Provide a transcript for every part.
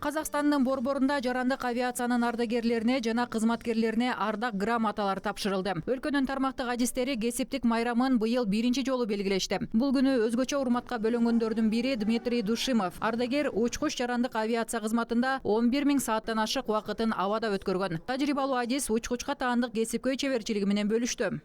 Казакстандын борборунда жарандык авиациянын ардагерлерине жана кызматкерлерине ардак грамоталары тапшырылды. Өлкөнүн тармактык адистери кесиптик майрамын быйыл биринчи жолу белгилешти. Бул күнү өзгөчө урматка бөлөнгөндөрдүн бири Дмитрий Душимов. Ардагер учкуч жарандык авиация кызматында 11 000 сааттан ашык убакытын абада өткөргөн. Тажрыйбалуу адис учкучка таандык кесипкөй чеберчилиги менен бөлүштү.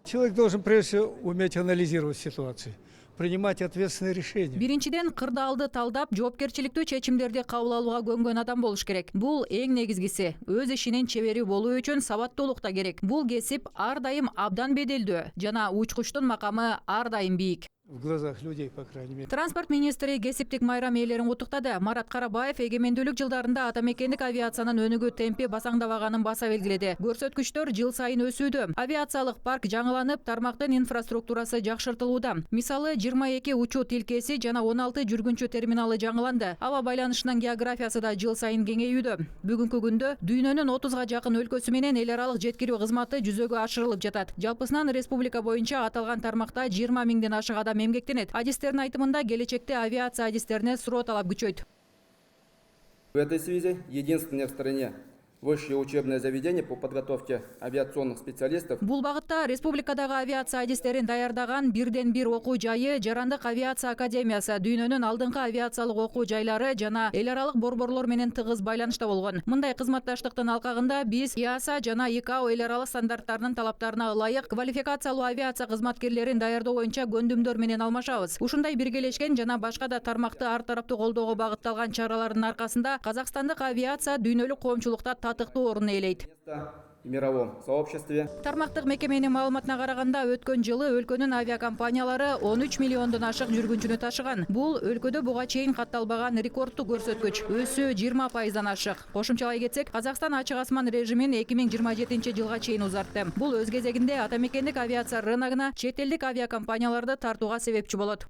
Человек должен прежде всего уметь анализировать ситуацию, принимать ответственные решения. Биринчиден кырдаалды талдап, жоопкерчиликтүү чечимдерди кабыл алууга көнгөн адам болуш керек. Бул эң негизгиси. Өз ишинин чебери болуу үчүн сабаттуулук да керек. Бул кесип ар дайым абдан беделдүү жана учкучтун макамы ар дайым бийик. В глазах людей, по крайней мере. Транспорт министри кесиптик майрам ээлерин куттуктады. Марат Карабаев эгемендүүлүк жылдарында атамекендик авиациянын өнүгүү темпи басаңдабаганын баса белгиледи. Көрсөткүчтөр жыл сайын өсүүдө. Авиациялык парк жаңыланып, тармактын инфраструктурасы жакшыртылууда. Мисалы 22 учуу тилкеси жана 16 жүргүнчү терминалы жаңыланды. Аба байланышынын географиясы да жыл сайын кеңейүүдө. Бүгүнкү күндө дүйнөнүн 30га жакын өлкөсү менен эл аралык жеткирүү кызматы жүзөгө ашырылып жатат. Жалпысынан республика боюнча аталган тармакта 20 000ден ашык адам эмгектенет. Адистердин айтымында келечекте авиация адистерине суроо талап күчөйт. В этой связи единственное в стране высшее учебное заведение по подготовке авиационных специалистов. Бул багытта республикадагы авиация адистерин даярдаган бирден бир окуу жайы Жарандык авиация академиясы, дүйнөнүн алдыңкы авиациялык окуу жайлары жана эл аралык борборлор менен тыгыз байланышта болгон. Мындай кызматташтыктын алкагында биз ИАСА жана ИКАО эл аралык стандарттарынын талаптарына ылайык квалификациялуу авиация кызматкерлерин даярдоо боюнча көндүмдөр менен алмашабыз. Ушундай биргелешкен жана башка да тармакты ар тараптуу колдоого багытталган чаралардын аркасында казакстандык авиация дүйнөлүк коомчулукта татыктуу орун ээлейт. В мировом сообществе. Тармактык мекеменин маалыматына караганда өткөн жылы өлкөнүн авиакомпаниялары 13 миллиондон ашык жүргүнчүнү ташыган. Бул өлкөдө буга чейин катталбаган рекордтук көрсөткүч. Өсүү 20%дан ашык. Кошумчалай кетсек, Казакстан ачык асман режимин 2027 жылга чейин узартты. Бул өз кезегинде атамекендик авиация рыногуна чет элдик авиакомпанияларды тартууга себепчи болот.